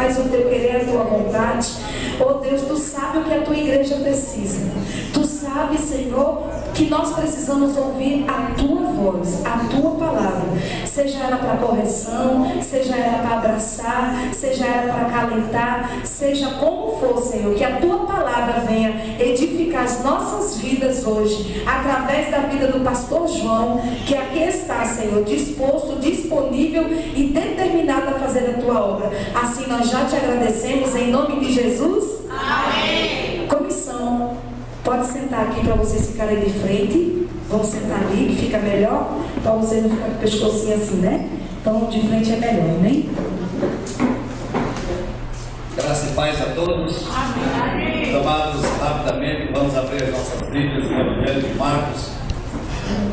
faz o teu querer, a tua vontade. Oh Deus, tu sabe o que a tua igreja precisa. Tu sabe, Senhor, que nós precisamos ouvir a tua voz, a tua palavra, seja ela para correção, seja ela para abraçar, seja ela para acalentar, seja como for, Senhor, que a tua palavra venha edificar as nossas vidas hoje, através da vida do pastor João, que aqui está, Senhor, disposto, disponível e determinado a fazer a tua obra. Assim nós já te agradecemos em nome de Jesus. Amém. Comissão, pode sentar aqui para vocês ficarem de frente. Vamos sentar ali que fica melhor, para você não ficar com o pescocinho assim, né? Então de frente é melhor, né? Graça e paz a todos. Amém. Amados, rapidamente vamos abrir as nossas Bíblias no Evangelho de Marcos,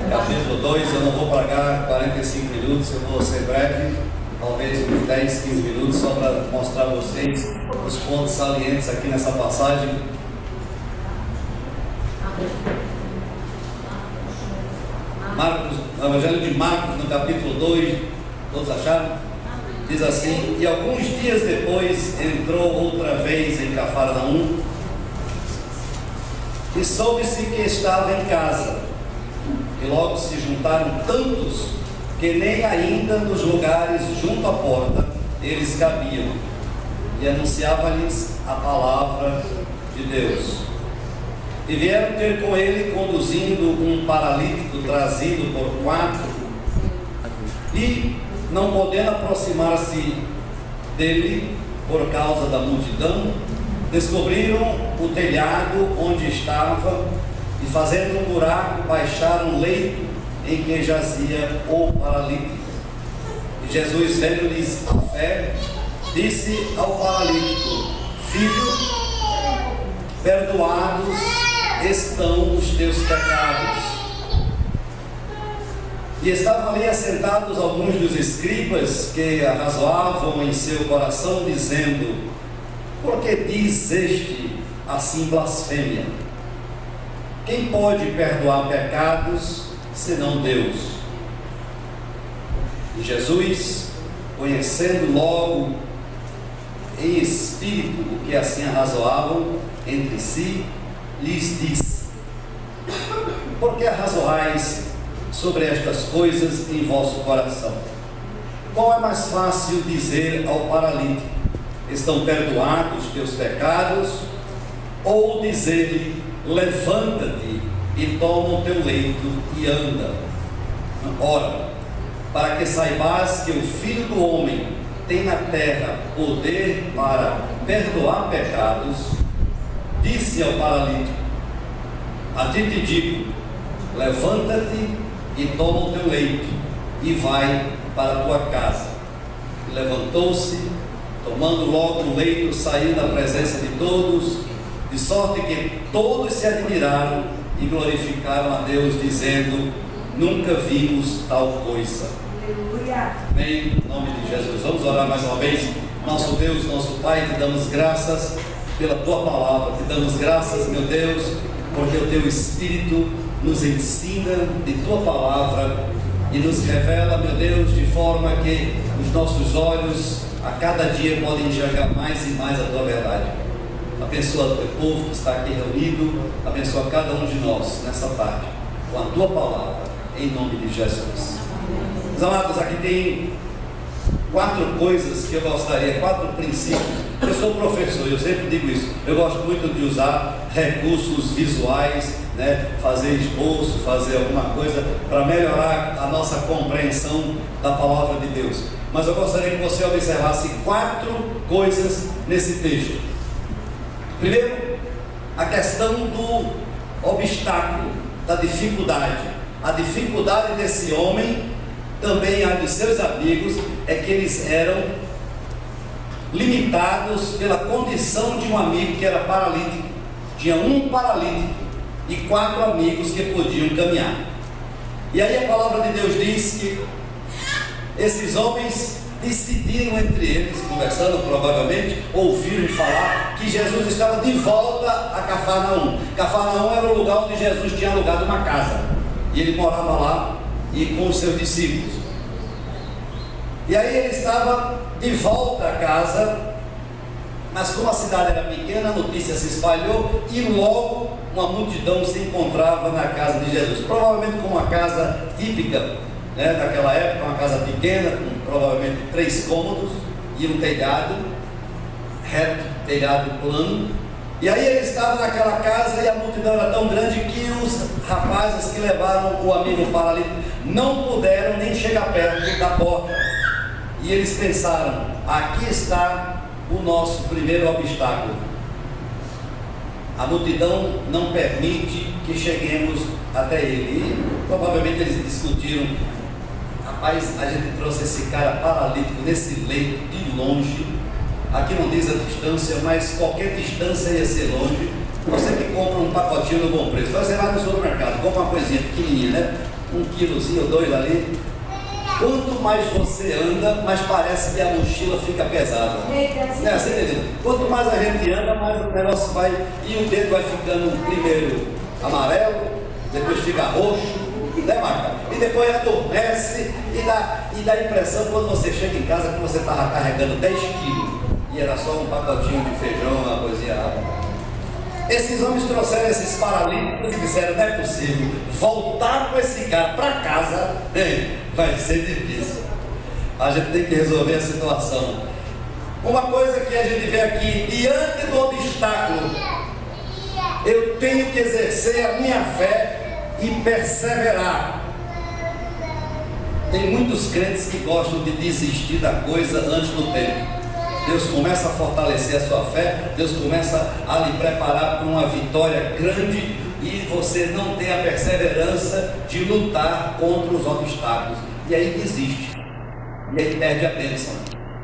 capítulo 2. Eu não vou pagar 45 minutos, eu vou ser breve, talvez uns 10, 15 minutos, só para mostrar a vocês os pontos salientes aqui nessa passagem. Marcos, Evangelho de Marcos, no capítulo 2, todos acharam? Diz assim: e alguns dias depois entrou outra vez em Cafarnaum, e soube-se que estava em casa, e logo se juntaram tantos, que nem ainda nos lugares junto à porta eles cabiam, e anunciava-lhes a palavra de Deus. E vieram ter com ele, conduzindo um paralítico trazido por 4, e, não podendo aproximar-se dele por causa da multidão, descobriram o telhado onde estava, e fazendo um buraco, baixaram um leito em que jazia o paralítico. E Jesus, vendo-lhes a fé, disse ao paralítico: filho, perdoados estão os teus pecados. E estavam ali assentados alguns dos escribas que arrazoavam em seu coração, dizendo: por que diz este assim blasfêmia? Quem pode perdoar pecados senão Deus? E Jesus, conhecendo logo em espírito o que assim arrazoavam entre si, lhes disse: por que arrazoais sobre estas coisas em vosso coração? Qual é mais fácil dizer ao paralítico: estão perdoados teus pecados, ou dizer-lhe: levanta-te e toma o teu leito e anda? Ora, para que saibas que o Filho do Homem tem na terra poder para perdoar pecados, disse ao paralítico: a ti te digo, levanta-te e toma o teu leito e vai para a tua casa. E levantou-se, tomando logo o leito, saiu da presença de todos, de sorte que todos se admiraram e glorificaram a Deus, dizendo: nunca vimos tal coisa. Aleluia. Amém. Em nome de Jesus. Vamos orar mais uma vez. Nosso Deus, nosso Pai, te damos graças pela tua palavra, te damos graças, meu Deus, porque o teu Espírito nos ensina de tua palavra e nos revela, meu Deus, de forma que os nossos olhos a cada dia podem enxergar mais e mais a tua verdade. Abençoa o teu povo que está aqui reunido, abençoa cada um de nós nessa tarde com a tua palavra, em nome de Jesus. Meus amados, aqui tem 4 coisas que eu gostaria, 4 princípios. Eu sou professor, eu sempre digo isso. Eu gosto muito de usar recursos visuais, né? Fazer esboço, fazer alguma coisa para melhorar a nossa compreensão da palavra de Deus. Mas eu gostaria que você observasse 4 coisas nesse texto. Primeiro, a questão do obstáculo, da dificuldade. A dificuldade desse homem, também a dos seus amigos, é que eles eram limitados pela condição de um amigo que era paralítico. Tinha um paralítico e 4 amigos que podiam caminhar. E aí a palavra de Deus diz que esses homens decidiram entre eles, conversando provavelmente, ouviram falar que Jesus estava de volta a Cafarnaum. Cafarnaum era o lugar onde Jesus tinha alugado uma casa, e ele morava lá e com os seus discípulos. E aí ele estava de volta a casa, Mas como a cidade era pequena, a notícia se espalhou e logo uma multidão se encontrava na casa de Jesus. Provavelmente com uma casa típica, né, daquela época, uma casa pequena, com provavelmente 3 cômodos e um telhado reto, telhado plano. E aí ele estava naquela casa e a multidão era tão grande que os rapazes que levaram o amigo paralítico não puderam nem chegar perto da porta. E eles pensaram: aqui está o nosso primeiro obstáculo. A multidão não permite que cheguemos até ele. E provavelmente eles discutiram: rapaz, a gente trouxe esse cara paralítico nesse leito de longe. Aqui não diz a distância, mas qualquer distância ia ser longe. Você que compra um pacotinho no bom preço, você vai no supermercado, compra uma coisinha pequenininha, né? 1 quilozinho ou 2 ali. Quanto mais você anda, mais parece que a mochila fica pesada. Né? Você entendeu? Quanto mais a gente anda, mais o negócio vai, e o dedo vai ficando primeiro amarelo, depois fica roxo, né, Marca? E depois adormece e dá a impressão quando você chega em casa que você estava carregando 10 quilos e era só um pacotinho de feijão, uma coisinha rápida. Esses homens trouxeram esses paralíticos e disseram: não é possível, voltar com esse cara para casa, vai ser difícil. A gente tem que resolver a situação. Uma coisa que a gente vê aqui, diante do obstáculo, eu tenho que exercer a minha fé e perseverar. Tem muitos crentes que gostam de desistir da coisa antes do tempo. Deus começa a fortalecer a sua fé, Deus começa a lhe preparar para uma vitória grande e você não tem a perseverança de lutar contra os obstáculos. E aí desiste, e aí perde a bênção.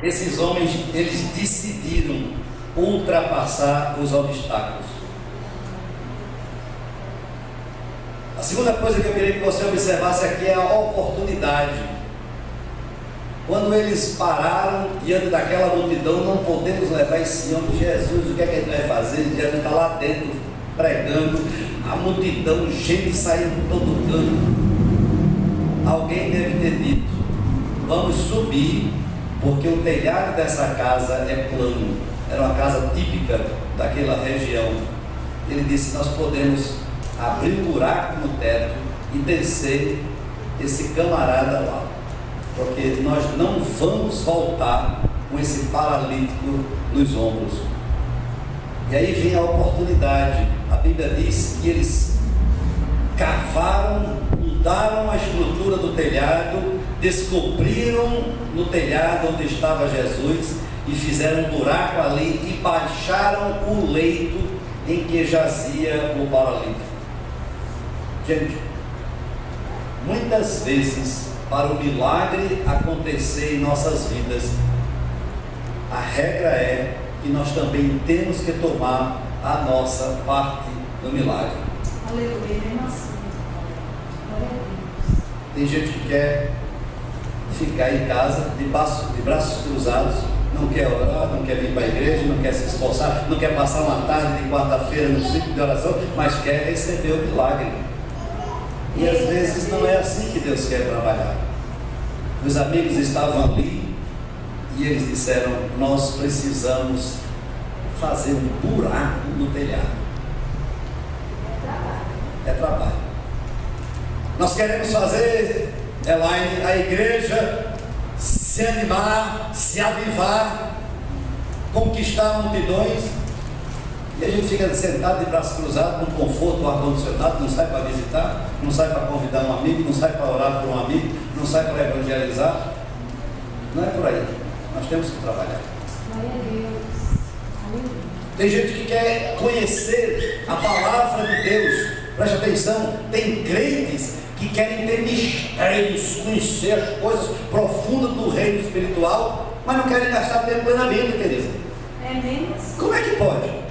Esses homens, eles decidiram ultrapassar os obstáculos. A segunda coisa que eu queria que você observasse aqui é a oportunidade. Quando eles pararam diante daquela multidão, não podemos levar esse homem. Jesus, o que é que ele vai fazer? Jesus está lá dentro pregando, a multidão, gente saindo de todo canto. Alguém deve ter dito: vamos subir, porque o telhado dessa casa é plano. Era uma casa típica daquela região. Ele disse: nós podemos abrir um buraco no teto e descer esse camarada lá, porque nós não vamos voltar com esse paralítico nos ombros. E aí vem a oportunidade. A Bíblia diz que eles cavaram, mudaram a estrutura do telhado, descobriram no telhado onde estava Jesus e fizeram um buraco ali e baixaram o leito em que jazia o paralítico. Gente, muitas vezes, para o milagre acontecer em nossas vidas, a regra é que nós também temos que tomar a nossa parte do milagre. Aleluia. Tem gente que quer ficar em casa de braços cruzados, não quer orar, não quer vir para a igreja, não quer se esforçar, não quer passar uma tarde de quarta-feira no ciclo de oração, mas quer receber o milagre. E às vezes não é assim que Deus quer trabalhar. Meus amigos estavam ali e eles disseram: nós precisamos fazer um buraco no telhado. É trabalho. Nós queremos fazer, Elaine, a igreja se animar, se avivar, conquistar multidões. E a gente fica sentado de braços cruzados, no conforto, ar-condicionado, não sai para visitar, não sai para convidar um amigo, não sai para orar por um amigo, não sai para evangelizar. Não é por aí. Nós temos que trabalhar. Tem gente que quer conhecer a palavra de Deus. Preste atenção, tem crentes que querem ter mistérios, conhecer as coisas profundas do reino espiritual, mas não querem gastar tempo plenamente, Teresa. É mesmo? Como é que pode?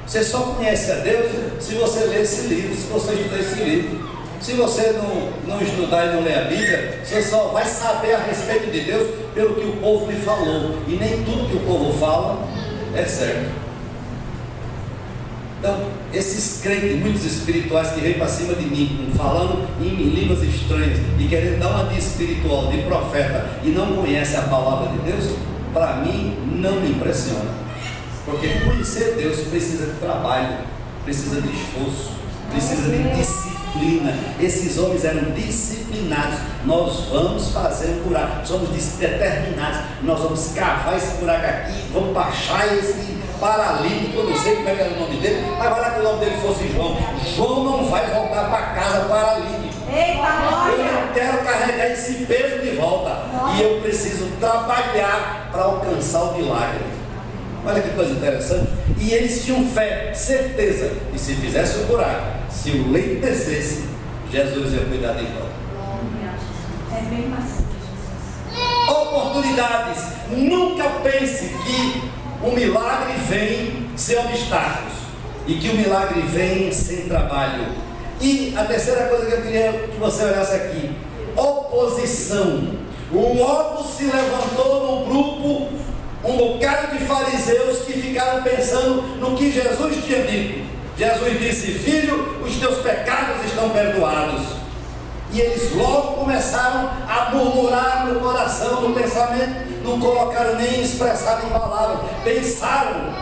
Você só conhece a Deus se você ler esse livro, se você estudar esse livro. Se você não estudar e não ler a Bíblia, você só vai saber a respeito de Deus pelo que o povo lhe falou. E nem tudo que o povo fala é certo. Então, esses crentes, muitos espirituais que vêm para cima de mim, falando em línguas estranhas e querendo dar uma de espiritual, de profeta, e não conhecem a palavra de Deus, para mim não me impressiona. Porque conhecer Deus precisa de trabalho, precisa de esforço, precisa de disciplina. Esses homens eram disciplinados. Nós vamos fazer um buraco, somos determinados. Nós vamos cavar esse buraco aqui, vamos baixar esse paralítico. Eu não sei como é que era o nome dele, mas vai lá que o nome dele fosse João. João não vai voltar para casa paralítico. Eu não quero carregar esse peso de volta. E eu preciso trabalhar para alcançar o milagre. Olha que coisa interessante. E eles tinham fé, certeza. E se fizesse o buraco, se o leite descesse, Jesus ia cuidar de volta. É bem macio, Jesus. Oportunidades. Nunca pense que o milagre vem sem obstáculos. E que o milagre vem sem trabalho. E a terceira coisa que eu queria que você olhasse aqui: oposição. Logo se levantou no grupo um bocado de fariseus que ficaram pensando no que Jesus tinha dito. Jesus disse: filho, os teus pecados estão perdoados. E eles logo começaram a murmurar no coração, no pensamento, não colocaram nem expressado em palavras, pensaram.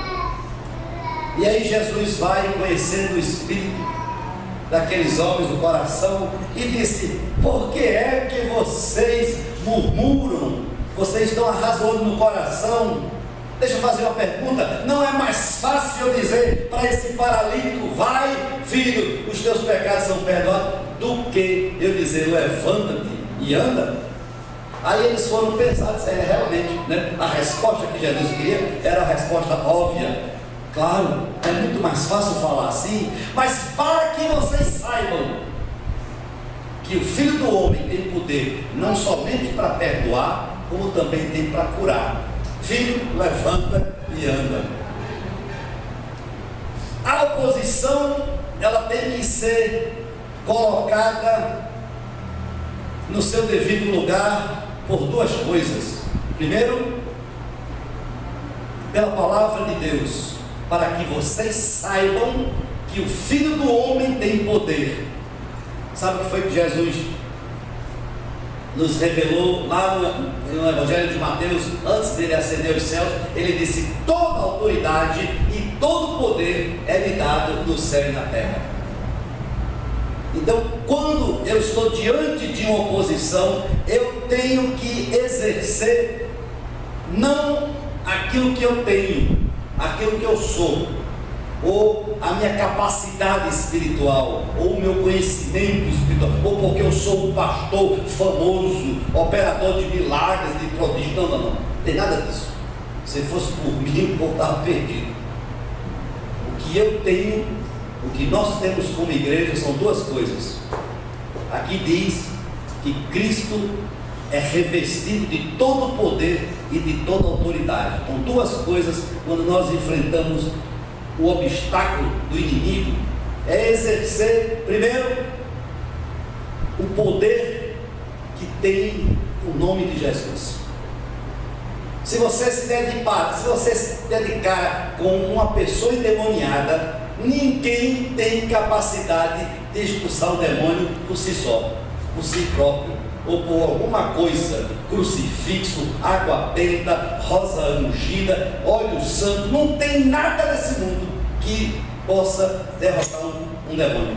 E aí Jesus vai conhecendo o espírito daqueles homens do coração e disse: por que é que vocês murmuram? Vocês estão arrasando no coração. Deixa eu fazer uma pergunta: não é mais fácil eu dizer para esse paralítico: vai, filho, os teus pecados são perdoados, do que eu dizer: levanta-te e anda? Aí eles foram pensar, realmente, né? A resposta que Jesus queria era a resposta óbvia. Claro, é muito mais fácil falar assim, mas para que vocês saibam que o Filho do Homem tem poder não somente para perdoar, como também tem para curar. Filho, levanta e anda. A oposição, ela tem que ser colocada no seu devido lugar por duas coisas. Primeiro, pela palavra de Deus, para que vocês saibam que o Filho do Homem tem poder. Sabe o que foi que Jesus nos revelou lá no Evangelho de Mateus? Antes dele ascender aos céus, ele disse: toda autoridade e todo poder é me dado no céu e na terra. Então, quando eu estou diante de uma oposição, eu tenho que exercer não aquilo que eu tenho, aquilo que eu sou, ou a minha capacidade espiritual, ou o meu conhecimento espiritual, ou porque eu sou um pastor famoso, operador de milagres, de prodígios. Não tem nada disso. Se fosse por mim, o povo estava perdido. O que eu tenho, o que nós temos como igreja são duas coisas. Aqui diz que Cristo é revestido de todo poder e de toda autoridade. Então, duas coisas quando nós enfrentamos o obstáculo do inimigo: é exercer, primeiro, o poder que tem o nome de Jesus. Se você se dedicar com uma pessoa endemoniada, ninguém tem capacidade de expulsar o demônio por si só, por si próprio, ou por alguma coisa, crucifixo, água benta, rosa ungida, óleo santo. Não tem nada nesse mundo que possa derrotar um demônio.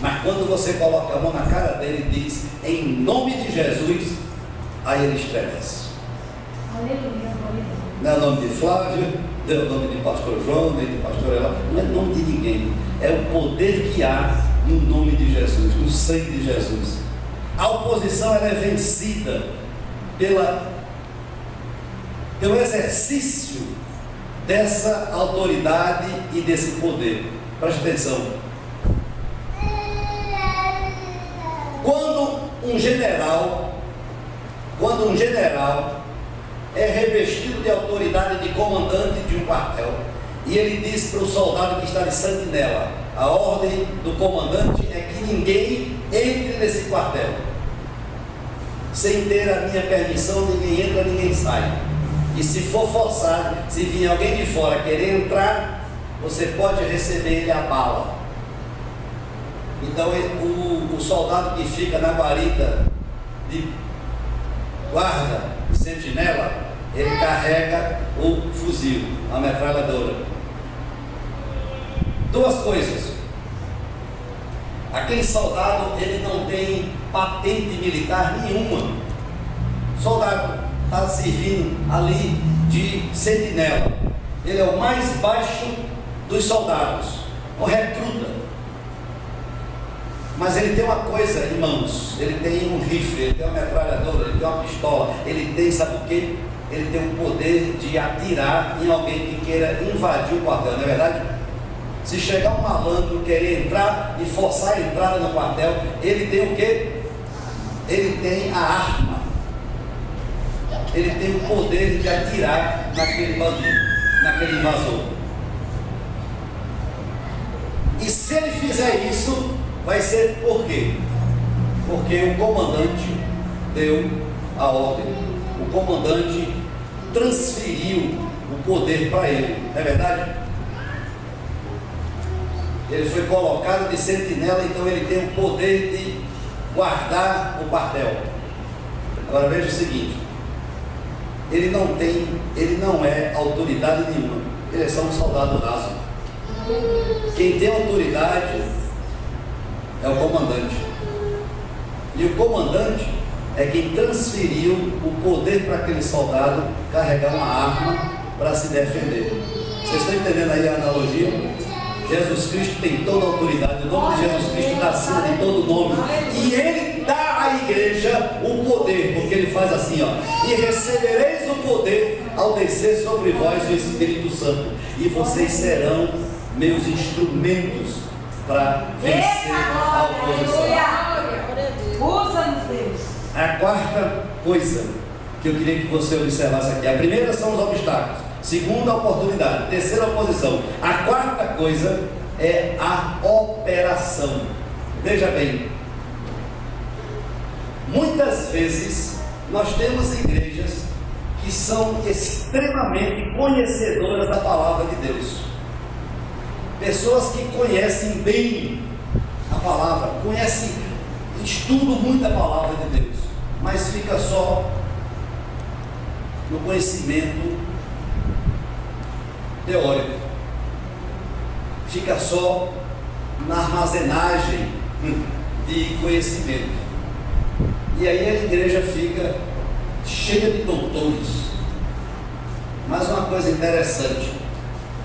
Mas quando você coloca a mão na cara dele e diz: em nome de Jesus, aí ele estremece. Aleluia. Não é o nome de Flávio, não é o nome de pastor João, nem de pastor Elá, não é o nome de ninguém. É o poder que há no nome de Jesus, no sangue de Jesus. A oposição, ela é vencida pelo exercício dessa autoridade e desse poder. Preste atenção. Quando um general é revestido de autoridade de comandante de um quartel, e ele diz para o soldado que está de sentinela: a ordem do comandante é que ninguém entre nesse quartel. Sem ter a minha permissão, ninguém entra, ninguém sai. E se for forçado, se vier alguém de fora querer entrar, você pode receber ele a bala. Então o soldado que fica na guarita de guarda, sentinela, ele carrega o fuzil, a metralhadora. Duas coisas. Aquele soldado, ele não tem patente militar nenhuma. O soldado está servindo ali de sentinela. Ele é o mais baixo dos soldados, o recruta. Mas ele tem uma coisa em mãos, ele tem um rifle, ele tem uma metralhadora, ele tem uma pistola, ele tem, sabe o quê? Ele tem o poder de atirar em alguém que queira invadir o quartel, não é verdade? Se chegar um malandro querer entrar e forçar a entrada no quartel, ele tem o quê? Ele tem a arma. Ele tem o poder de atirar naquele bandido, naquele invasor. E se ele fizer isso, vai ser por quê? Porque o comandante deu a ordem. O comandante transferiu o poder para ele, não é verdade? Ele foi colocado de sentinela, então ele tem o poder de guardar o quartel. Agora veja o seguinte, ele não é autoridade nenhuma, ele é só um soldado raso. Quem tem autoridade é o comandante. E o comandante é quem transferiu o poder para aquele soldado carregar uma arma para se defender. Vocês estão entendendo aí a analogia? Jesus Cristo tem toda a autoridade, o nome de Jesus Cristo está acima de todo nome, e Ele dá à igreja o poder, porque Ele faz assim, ó: e recebereis o poder ao descer sobre vós o Espírito Santo, e vocês serão meus instrumentos para vencer a oposição. Usa-nos, Deus. A quarta coisa que eu queria que você observasse aqui: a primeira são os obstáculos, segunda, a oportunidade, terceira, a oposição. A quarta coisa é a operação. Veja bem, muitas vezes nós temos igrejas que são extremamente conhecedoras da palavra de Deus, pessoas que conhecem bem a palavra, estudam muito a palavra de Deus, mas fica só no conhecimento teórico, fica só na armazenagem de conhecimento, e aí a igreja fica cheia de doutores. Mas uma coisa interessante,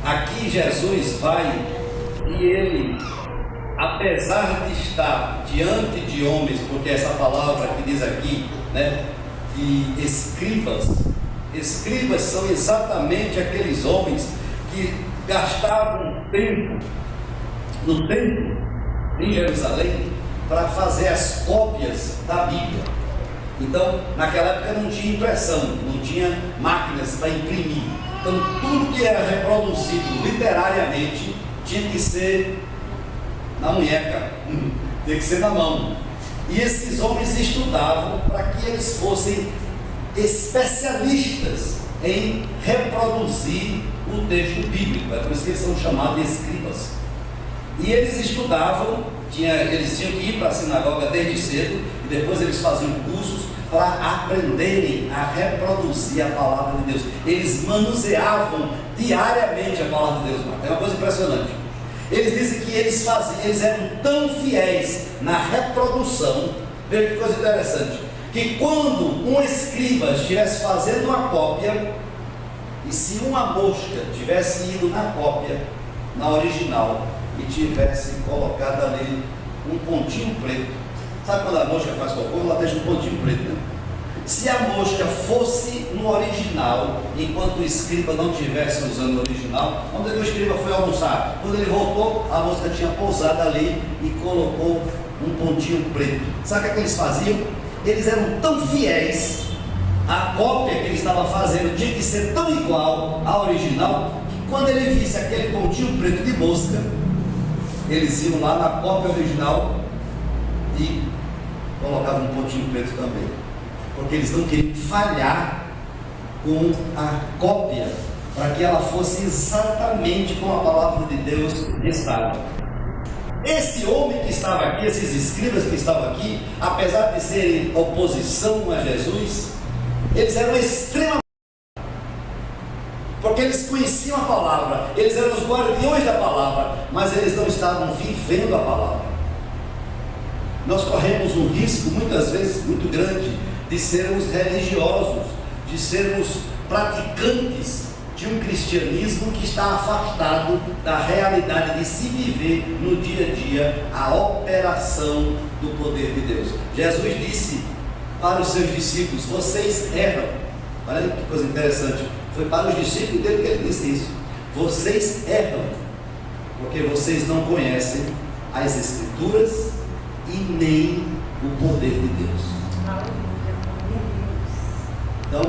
aqui Jesus vai e ele, apesar de estar diante de homens, porque essa palavra que diz aqui, né, que escribas são exatamente aqueles homens que gastavam tempo no templo em Jerusalém para fazer as cópias da Bíblia. Então, naquela época não tinha impressão, não tinha máquinas para imprimir. Então, tudo que era reproduzido literariamente tinha que ser na munheca, tinha que ser na mão. E esses homens estudavam para que eles fossem especialistas em reproduzir o texto bíblico. É por isso que eles são chamados de escribas. E eles estudavam, eles tinham que ir para a sinagoga desde cedo, e depois eles faziam cursos para aprenderem a reproduzir a palavra de Deus. Eles manuseavam diariamente a palavra de Deus. É uma coisa impressionante. Eles dizem que eles eram tão fiéis na reprodução, veja que coisa interessante, que quando um escriba estivesse fazendo uma cópia, e se uma mosca tivesse ido na cópia, na original, e tivesse colocado ali um pontinho preto, sabe quando a mosca faz cocô, ela deixa um pontinho preto, né? Se a mosca fosse no original, enquanto o escriba não estivesse usando o original, quando o escriba foi almoçar, quando ele voltou, a mosca tinha pousado ali e colocou um pontinho preto. Sabe o que eles faziam? Eles eram tão fiéis, a cópia que ele estava fazendo tinha que ser tão igual à original, que quando ele visse aquele pontinho preto de mosca, eles iam lá na cópia original e colocavam um pontinho preto também, porque eles não queriam falhar com a cópia, para que ela fosse exatamente como a palavra de Deus estava. Esse homem que estava aqui, esses escribas que estavam aqui, apesar de serem oposição a Jesus, eles eram extremamente Porque eles conheciam a palavra, eles eram os guardiões da palavra, mas eles não estavam vivendo a palavra. Nós corremos um risco, muitas vezes, muito grande, de sermos religiosos, de sermos praticantes de um cristianismo que está afastado da realidade de se viver no dia a dia a operação do poder de Deus. Jesus disse para os seus discípulos: vocês erram. Olha que coisa interessante, foi para os discípulos dele que ele disse isso: vocês erram, porque vocês não conhecem as Escrituras e nem o poder de Deus. Então,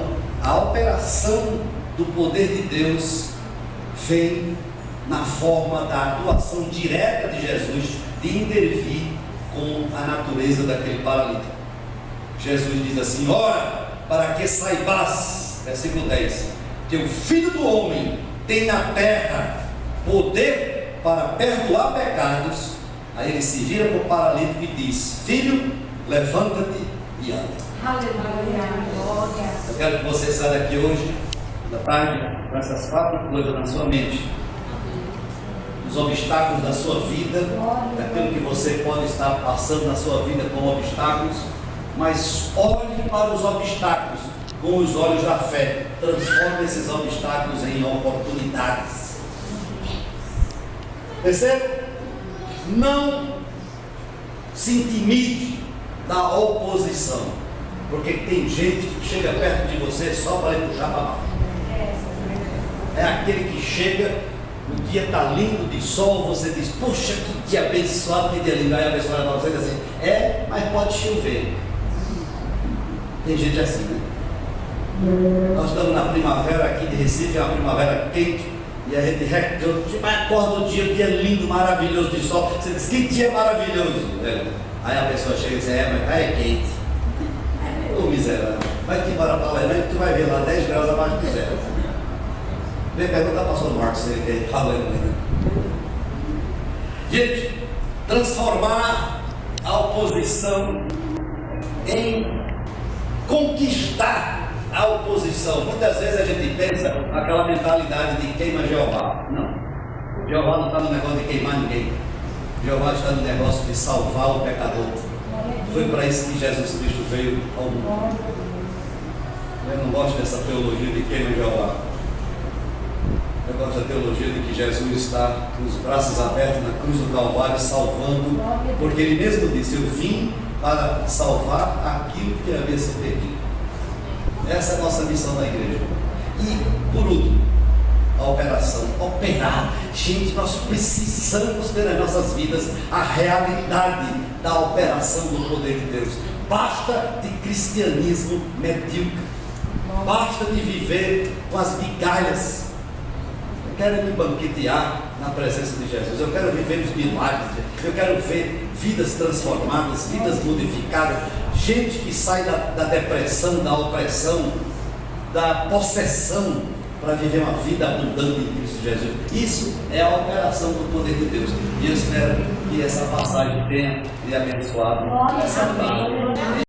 a operação do poder de Deus vem na forma da atuação direta de Jesus, de intervir com a natureza daquele paralítico. Jesus diz assim: ora, para que saibas, versículo 10, que o Filho do Homem tem na terra poder para perdoar pecados. Aí ele se vira para o paralítico e diz: filho, levanta-te e anda. Aleluia. Glória. Eu quero que você saia daqui hoje, da tarde, com essas 4 coisas na sua mente: os obstáculos da sua vida, daquilo que você pode estar passando na sua vida como obstáculos, mas olhe para os obstáculos com os olhos da fé. Transforme esses obstáculos em oportunidades. Percebe? Não se intimide da oposição, porque tem gente que chega perto de você só para lhe puxar para baixo. É aquele que chega, o dia está lindo de sol, você diz: puxa, que dia abençoado, que dia lindo. Aí a pessoa vai para você e diz assim: é, mas pode chover. Tem gente assim, né? Nós estamos na primavera aqui de Recife, é uma primavera quente, e a gente acorda o dia lindo, maravilhoso de sol. Você diz: que dia maravilhoso. Aí a pessoa chega e diz: é, mas é quente. Ô miserável, vai que embora para lá, tu vai ver lá 10 graus abaixo do zero. Vem perguntar para o pastor Marcos, ele que está lendo. Gente, transformar a oposição em conquistar a oposição. Muitas vezes a gente pensa naquela mentalidade de queima Jeová. Não, Jeová não está no negócio de queimar ninguém. Jeová está no negócio de salvar o pecador. Foi para isso que Jesus Cristo veio ao mundo. Eu não gosto dessa teologia de queima Jeová. Eu gosto da teologia de que Jesus está com os braços abertos na cruz do Calvário, salvando, porque ele mesmo disse: eu vim para salvar aquilo que havia se perdido. Essa é a nossa missão na igreja. E, por último, a operação, operar. Gente, nós precisamos ter nas nossas vidas a realidade da operação do poder de Deus. Basta de cristianismo medíocre, basta de viver com as migalhas. Eu quero me banquetear na presença de Jesus, eu quero viver os milagres, eu quero ver vidas transformadas, vidas modificadas, gente que sai da depressão, da opressão, da possessão, para viver uma vida abundante em Cristo Jesus. Isso é a operação do poder de Deus, e eu espero que essa passagem tenha lhe abençoado essa tarde.